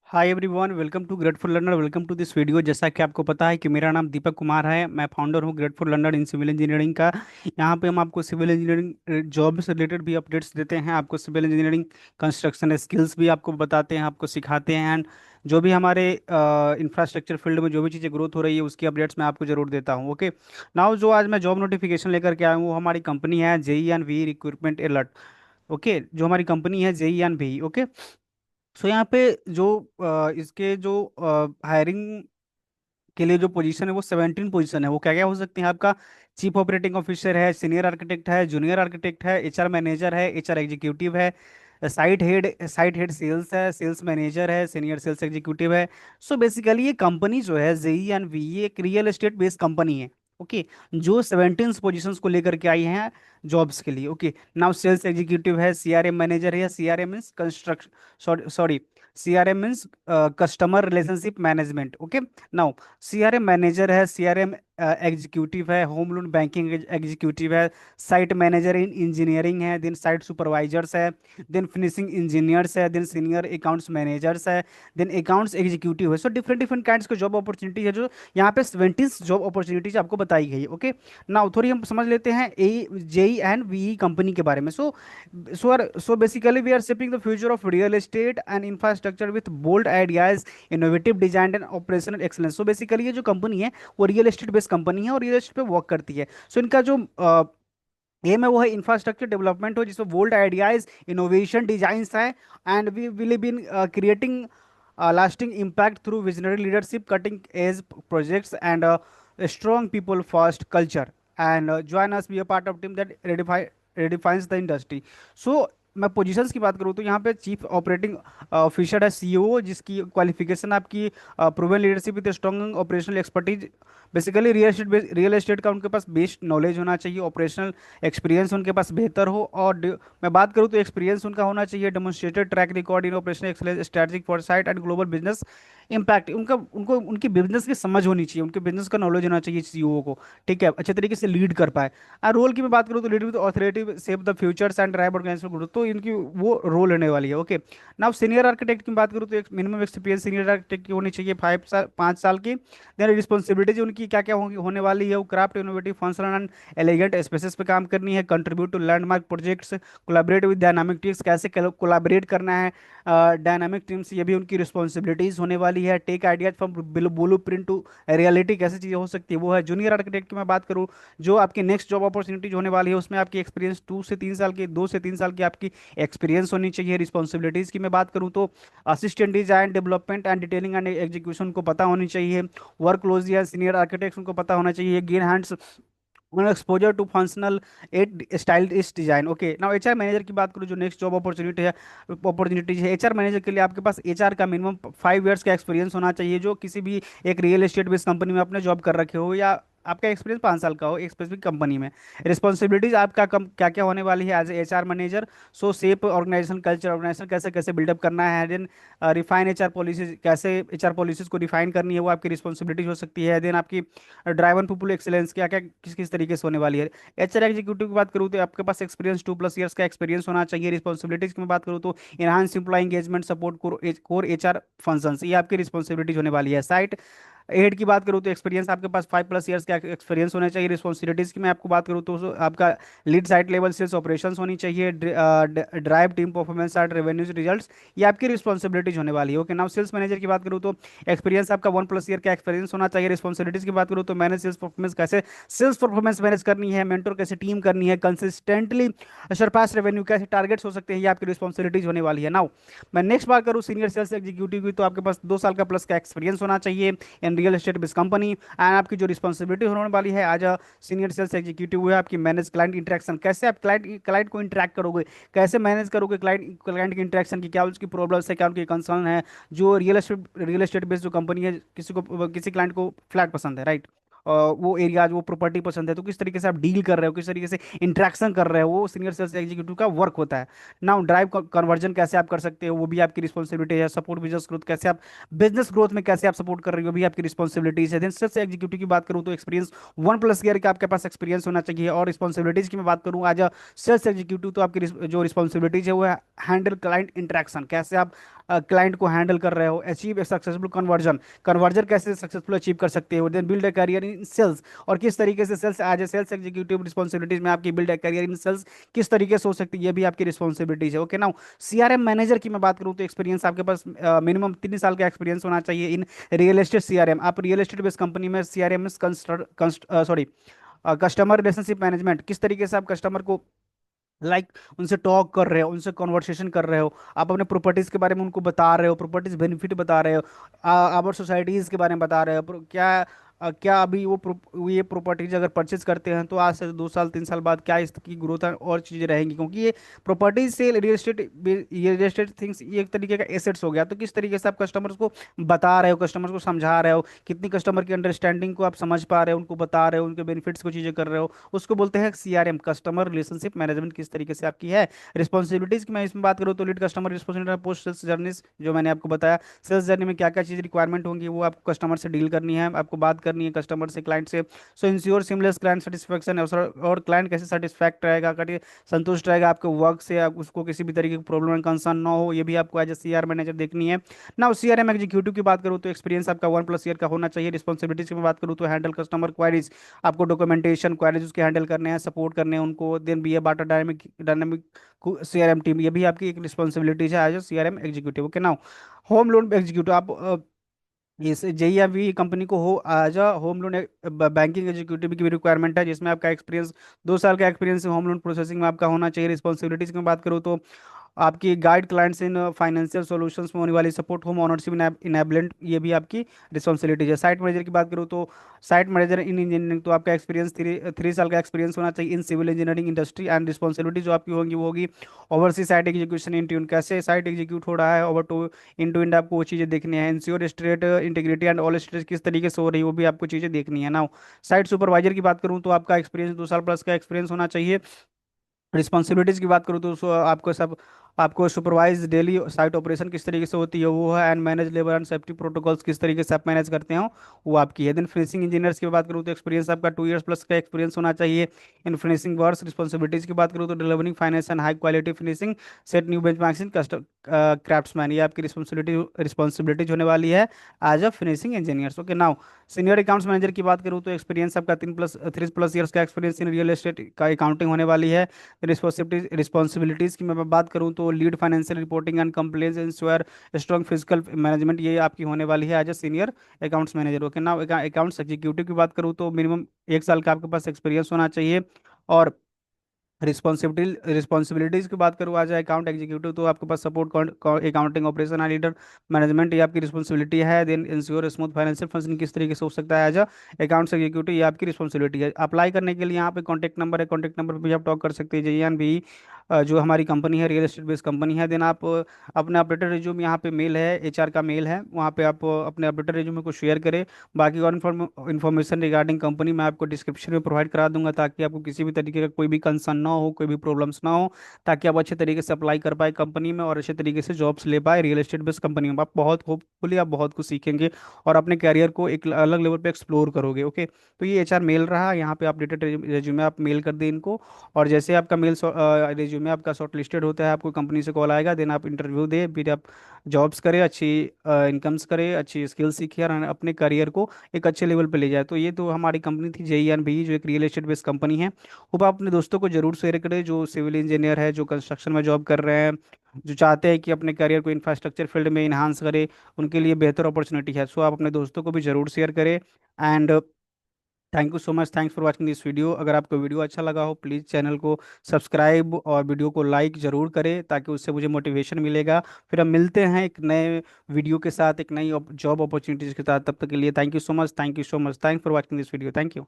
Hi everyone, welcome to grateful learner. Welcome to this video. जैसा कि आपको पता है कि मेरा नाम दीपक कुमार है। मैं फाउंडर हूँ grateful learner in civil engineering का। यहाँ पे हम आपको सिविल इंजीनियरिंग जॉब से रिलेटेड भी अपडेट्स देते हैं, आपको सिविल इंजीनियरिंग कंस्ट्रक्शन स्किल्स भी आपको बताते हैं, आपको सिखाते हैं। एंड जो भी हमारे इंफ्रास्ट्रक्चर फील्ड में जो भी चीज़ें ग्रोथ हो रही है उसकी अपडेट्स मैं आपको जरूर देता हूँ। ओके। नाउ जो आज मैं जॉब नोटिफिकेशन लेकर के आया हूँ वो हमारी कंपनी है JE and V recruitment alert. Okay, जो हमारी कंपनी है JE and V. Okay. So यहाँ पे जो इसके जो हायरिंग के लिए जो पोजीशन है वो 17 पोजीशन है। वो क्या क्या हो सकती हैं आपका? चीफ ऑपरेटिंग ऑफिसर है, सीनियर आर्किटेक्ट है, जूनियर आर्किटेक्ट है, एचआर मैनेजर है, एचआर एग्जीक्यूटिव है, साइट हेड सेल्स है, सेल्स मैनेजर है, सीनियर सेल्स एग्जीक्यूटिव है। सो बेसिकली ये कंपनी जो है जेई एंड वी, ये एक रियल एस्टेट बेस्ड कंपनी है। ओके। जो 17 पोजीशंस को लेकर के आई हैं जॉब्स के लिए। ओके। नाउ सेल्स एग्जीक्यूटिव है, सीआरएम मैनेजर है, CRM means construction, sorry sorry, CRM means customer relationship management. Okay. Now CRM manager है, सीआरएम एग्जीक्यूटिव है, होम लोन बैंकिंग एग्जीक्यूटिव है, साइट मैनेजर इन इंजीनियरिंग है, देन साइट सुपरवाइजर्स है, then finishing engineers है, then senior accounts managers है, then accounts executive है। So different different kinds के job opportunity है जो यहाँ पे 17 जॉब अपॉर्चुनिटीज आपको बताई गई है। ओके। नाउ थोड़ी हम समझ लेते हैं ए जेई एंड वी कंपनी के बारे में। So basically, we are shaping the future of real estate and infrastructure with bold ideas, innovative design and operational excellence. So basically, ये जो कंपनी है वो रियल एस्टेट बेस्ड कंपनी है और real estate पे वर्क करती है। सो इनका जो एम है वो है इंफ्रास्ट्रक्चर डेवलपमेंट हो, जिसमें बोल्ड आइडियाज, इनोवेशन, डिजाइंस है। And we will be creating lasting impact through visionary leadership, cutting edge projects and strong people first culture. And join us be a part of team that redefines the industry. So मैं positions की बात करूँ तो यहाँ पे chief operating officer है, CEO, जिसकी qualification आपकी proven leadership with strong operational expertise. Basically real estate का उनके पास बेस्ट नॉलेज होना चाहिए, ऑपरेशनल एक्सपीरियंस उनके पास बेहतर हो। और मैं बात करूँ तो एक्सपीरियंस उनका होना चाहिए demonstrated track record in operational excellence, strategic Forsyte and global business impact. उनका उनको उनकी बिजनेस की समझ होनी चाहिए, उनके बिजनेस का नॉलेज होना चाहिए सीईओ को। ठीक है, अच्छे तरीके से लीड कर पाए। रोल की मैं बात करूँ तो lead with authority, save the futures and drive organisation growth, तो इनकी वो रोल रहने वाली है। ओके। नाउ सीनियर आर्किटेक्ट की बात करूँ तो एक मिनिमम एक्सपीरियंस सीनियर आर्किटेक्ट की होनी चाहिए 5 साल, 5 साल की। देन रिस्पॉन्सिबिलिटीज उनकी क्या क्या होंगी, होने वाली है वो craft innovative functional and elegant spaces पे काम करनी है, contribute to landmark projects, collaborate with dynamic teams, कैसे कोलैबोरेट करना है डायनामिक टीम्स, ये भी उनकी रिस्पॉन्सिबिलिटीज होने वाली है। Take ideas from blueprint to reality, कैसे चीज़ें हो सकती है वो है। जूनियर आर्किटेक्ट की मैं बात करूँ, जो आपकी नेक्स्ट जॉब अपॉर्चुनिटीज होने वाली है उसमें आपकी एक्सपीरियंस 2 से 3 साल की, 2 से 3 साल की आपकी एक्सपीरियंस होनी चाहिए। रिस्पॉन्सिबिलिटीज की मैं बात करूँ तो assistant design, development and detailing and execution को पता होनी चाहिए। वर्क क्लोज या सीनियर आर्किटेक्ट उनको पता होना चाहिए। Gain hands exposure to functional at stylish design. Okay. Now HR manager की बात करूँ, जो नेक्स्ट जॉब अपॉर्चुनिटीज है एचआर मैनेजर के लिए, आपके पास एचआर का मिनिमम 5 इयर्स का एक्सपीरियंस होना चाहिए, जो किसी भी एक रियल एस्टेट बेस्ड कंपनी में आपने जॉब कर रखे हो या आपका एक्सपीरियंस 5 साल का हो एक स्पेसिफिक कंपनी में। रिस्पॉन्सिबिलिटीज आपका कम क्या क्या होने वाली है एज एचआर मैनेजर। सो सेप ऑर्गेनाइजेशन कल्चर, ऑर्गेनाइजेशन कैसे कैसे बिल्डअप करना है। देन रिफाइन एचआर पॉलिसीज, कैसे एचआर पॉलिसीज को रिफाइन करनी है वो आपकी रिस्पॉन्सिबिलिटीज हो सकती है। देन आपकी ड्राइवन पीपल एक्सीलेंस क्या क्या किस किस तरीके से होने वाली है। एचआर एग्जीक्यूटिव की बात करूँ तो आपके पास एक्सपीरियंस 2+ ईयर्स का एक्सपीरियंस होना चाहिए। रिस्पॉन्सिबिलिटीज की मैं बात करूँ तो enhance employ engagement, support core HR functions, ये आपकी रिस्पॉन्सिबिलिटीज होने वाली है। साइट हेड की बात करूँ तो एक्सपीरियंस आपके पास 5+ ईयर्स का एक्सपीरियंस होना चाहिए। रिस्पॉन्सिबिलिटीज की मैं आपको बात करूँ तो आपका lead site level sales operations होनी चाहिए। Drive team performance and revenues results, ये आपकी रिस्पॉन्सिबिलिटीज होने वाली है। ओके। नाउ सेल्स मैनेजर की बात करूँ तो एक्सपीरियंस आपका 1+ ईयर का एक्सपीरियंस होना चाहिए। रिस्पॉन्सिबिलिटीज की बात करूँ तो मैनेज सेल्स परफॉर्मेंस, कैसे सेल्स परफॉर्मेंस मैनेज करनी है, मेंटोर कैसे टीम करनी है, कंसिस्टेंटली सरपास रेवेन्यू कैसे टारगेट्स हो सकते हैं, ये आपकी रिस्पॉन्सिबिलिटीज होने वाली है। नाउ मैं नेक्स्ट बात करूँ सीनियर सेल्स एग्जीक्यूटिव की, तो आपके पास 2 साल का प्लस का एक्सपीरियंस होना चाहिए इन real estate based company. And आपकी जो रिस्पॉन्सिबिलिटी होने वाली है आज सीनियर सेल्स एग्जीक्यूटिव हुए आपकी, मैनेज क्लाइंट इंटरेक्शन, कैसे आप क्लाइंट क्लाइंट को इंटरेक्ट करोगे, कैसे मैनेज करोगे क्लाइंट क्लाइंट की इंटरेक्शन की, क्या उसकी प्रॉब्लम्स है, क्या उनकी कंसर्न है। जो रियल एस्टेट बेस्ड जो कंपनी है, किसी क्लाइंट को फ्लैट पसंद है, राइट, वो एरियाज, वो प्रॉपर्टी पसंद है, तो किस तरीके से आप डील कर रहे हो, किस तरीके से इंटरेक्शन कर रहे हो, वो सीनियर सेल्स एग्जीक्यूटिव का वर्क होता है। नाउ ड्राइव कन्वर्जन कैसे आप कर सकते हो, वो भी आपकी रिस्पॉन्सिबिलिटी है। सपोर्ट बिजनेस ग्रोथ, कैसे आप बिजनेस ग्रोथ में कैसे आप सपोर्ट कर रहे हो, वो भी आपकी रिस्पॉन्सिबिलिटीज है। देन सेल्स एग्जीक्यूटिव की बात करूँ तो एक्सपीरियंस 1+ ईयर का आपके पास एक्सपीरियंस होना चाहिए। और रिस्पॉन्सिबिलिटीज की मैं बात करूँ आज सेल्स एग्जीक्यूटिव, तो आपकी जो रिस्पॉन्सिबिलिटीज है वो है हैंडल क्लाइंट इंटरेक्शन, कैसे आप क्लाइंट को हैंडल कर रहे हो, achieve a successful conversion, conversion कैसे सक्सेसफुल अचीव कर सकते हो, then build a career in sales, और किस तरीके से sales as a sales executive responsibilities में आपकी build a career in sales किस तरीके से हो सकती है, ये भी आपकी रिस्पॉन्सिबिलिटीज है। ओके नाउ, सीआरएम मैनेजर की मैं बात करूँ तो एक्सपीरियंस आपके पास मिनिमम 3 साल का एक्सपीरियंस होना चाहिए इन रियल एस्टेट सीआरएम। आप रियल एस्टेट बेस्ड कंपनी में CRM sorry customer relationship management, किस तरीके से आप कस्टमर को उनसे टॉक कर रहे हो, उनसे कॉन्वर्सेशन कर रहे हो, आप अपने प्रॉपर्टीज के बारे में उनको बता रहे हो, प्रॉपर्टीज बेनिफिट बता रहे हो, आवर सोसाइटीज के बारे में बता रहे हो, क्या अभी ये प्रॉपर्टीज अगर परचेज करते हैं तो आज से 2 साल 3 साल बाद क्या इसकी ग्रोथ और चीज़ें रहेंगी, क्योंकि ये प्रॉपर्टीज से रियल एस्टेट थिंग्स ये एक तरीके का एसेट्स हो गया। तो किस तरीके से आप कस्टमर्स को बता रहे हो, कस्टमर्स को समझा रहे हो, कितनी कस्टमर की अंडरस्टैंडिंग को आप समझ पा रहे हो, उनको बता रहे हो, उनके बेनिफिट्स को चीज़ें कर रहे हो, उसको बोलते हैं सीआरएम, कस्टमर रिलेशनशिप मैनेजमेंट किस तरीके से आपकी है। रिस्पॉन्सिबिलिटीज की मैं इसमें बात करूँ तो lead customer responsibility post sales journeys, जो मैंने आपको बताया सेल्स जर्नी में क्या क्या चीज़ रिक्वायरमेंट होंगी, वो आपको कस्टमर से डील करनी है, आपको बात करनी है कस्टमर से, क्लाइंट से। सो इंश्योर सिमलेस क्लाइंट सेटिस्फेक्शन, और क्लाइंट कैसे सेटिस्फैक्ट रहेगा, कभी संतुष्ट रहेगा आपके वर्क से, आप उसको किसी भी तरीके की प्रॉब्लम एंड कंसर्न ना हो, ये भी आपको एज ए सीआर मैनेजर देखनी है ना। सीआरएम एग्जीक्यूटिव की बात करूँ तो एक्सपीरियंस आपका 1+ ईयर का होना चाहिए। रिस्पॉन्सिबिलिटीज की मैं बात करूँ तो हैंडल कस्टमर क्वारीज, आपको डॉक्यूमेंटेशन क्वारीज उसके हैंडल करने हैं, सपोर्ट करने हैं उनको, then be a part dynamic dynamic CRM team, ये भी आपकी एक रिस्पॉन्सिबिलिटीज है as a CRM executive. Okay now, home loan executive, आप इस जेई या वी कंपनी को हो as a home loan banking executive की भी रिक्वायरमेंट है, जिसमें आपका एक्सपीरियंस 2 साल का एक्सपीरियंस होम लोन प्रोसेसिंग में आपका होना चाहिए। रिस्पॉन्सिबिलिटीज की मैं बात करूँ तो आपकी guide clients in financial solutions में होने वाली सपोर्ट, होम ओनरशिप इनेबलेंट, ये भी आपकी रिस्पॉन्सिबिलिटी है। साइट मैनेजर की बात करूँ तो साइट मैनेजर इन इंजीनियरिंग, तो आपका एक्सपीरियंस 3 साल का एक्सपीरियंस होना चाहिए in civil engineering industry, and responsibility जो आपकी होंगी वो होगी oversee site execution in tune, कैसे साइट एग्जीक्यूट हो रहा है, over to in to end आपको वो चीज़ें देखनी है। Ensure straight integrity and all stage किस तरीके से हो रही है, वो भी आपको चीज़ें देखनी है ना। साइट सुपरवाइजर की बात करूँ तो आपका एक्सपीरियंस 2 साल प्लस का एक्सपीरियंस होना चाहिए। रिस्पॉन्सिबिलिटीज की बात करूँ तो आपको सुपरवाइज डेली साइट ऑपरेशन किस तरीके से होती है वो है, and manage labour and safety protocols किस तरीके से आप मैनेज करते हो, वो आपकी है। देन फिनिशिंग इंजीनियर्स की बात करूँ तो एक्सपीरियंस आपका 2 इयर्स प्लस का एक्सपीरियंस होना चाहिए इन फिनिशिंग वर्क्स। रिस्पॉन्सिबिलिटीज की बात करूँ तो delivering finance and high quality finishing, set new benchmarks in custom craftsman, ये आपकी रिस्पॉन्सिबिलिटीज होने वाली है as a finishing engineers. Okay now, senior accounts manager की बात करूँ तो एक्सपीरियंस आपका 3+ ईयर्स का एक्सपीरियंस इन रियल एस्टेट का अकाउंटिंग होने वाली है। रिस्पॉन्सिबिलिटीज़ की मैं बात करूँ तो lead financial reporting and complaints, ensure strong physical management, ये आपकी होने वाली है as a senior accounts manager. Okay ना, अकाउंट्स एग्जीक्यूटिव की बात करूँ तो मिनिमम 1 साल का आपके पास एक्सपीरियंस होना चाहिए। और रिस्पॉन्सिबिलिटीज की बात करूँ आज अकाउंट एग्जीक्यूटिव तो आपके पास support accounting operation and leader management, ये आपकी रिस्पॉन्सिबिलिटी है। Then ensure smooth financial functioning किस तरीके से हो सकता है एज अकाउंट्स एग्जीक्यूटिव, ये आपकी रिस्पॉन्सिबिलिटी है। अप्लाई करने के लिए यहाँ पे कॉन्टैक्ट नंबर है, कॉन्टैक्ट नंबर पर भी आप टॉक कर सकते हैं। जेईएन भी जो हमारी कंपनी है रियल एस्टेट बेस्ड कंपनी है। देन आप अपना अपडेटेड रिज्यूम, यहाँ पे मेल है एचआर का मेल है, वहाँ पे आप अपने अपडेटेड रिज्यूम को शेयर करें। बाकी और इन्फॉर्मेशन रिगार्डिंग कंपनी मैं आपको डिस्क्रिप्शन में प्रोवाइड करा दूंगा, ताकि आपको किसी भी तरीके का कोई भी कंसर्न ना हो, कोई भी प्रॉब्लम्स ना हो, ताकि आप अच्छे तरीके से अप्लाई कर पाए कंपनी में और अच्छे तरीके से जॉब्स ले पाए रियल एस्टेट बेस्ड कंपनी में। आप बहुत होपफुली आप बहुत कुछ सीखेंगे और अपने कैरियर को एक अलग लेवल पे एक्सप्लोर करोगे। ओके, तो ये एचआर मेल रहा, यहाँ पे अपडेटेड रिज्यूमे आप मेल कर दें इनको, और जैसे आपका मेल रिज्यूमे आपका शॉर्ट लिस्टेड होता है, आपको कंपनी से कॉल आएगा, देन आप इंटरव्यू दे, फिर आप जॉब्स करें, अच्छी इनकम्स करें, अच्छी स्किल सीखिए और अपने करियर को एक अच्छे लेवल पे ले जाए। तो ये तो हमारी कंपनी थी जेईएन भी, जो एक रियल एस्टेट बेस्ड कंपनी है। होप आप अपने दोस्तों को जरूर शेयर करें जो सिविल इंजीनियर है, जो कंस्ट्रक्शन में जॉब कर रहे हैं, जो चाहते हैं कि अपने करियर को इंफ्रास्ट्रक्चर फील्ड में इन्हांस करें, उनके लिए बेहतर अपॉर्चुनिटी है। सो आप अपने दोस्तों को भी जरूर शेयर करें। And thank you so much, thanks for watching this video. अगर आपको वीडियो अच्छा लगा हो प्लीज़ चैनल को सब्सक्राइब और वीडियो को लाइक ज़रूर करें, ताकि उससे मुझे मोटिवेशन मिलेगा। फिर हम मिलते हैं एक नए वीडियो के साथ, एक नई जॉब अपॉर्चुनिटीज़ के साथ। तब तक के लिए thank you so much, thank you so much, thanks for watching this video, thank you.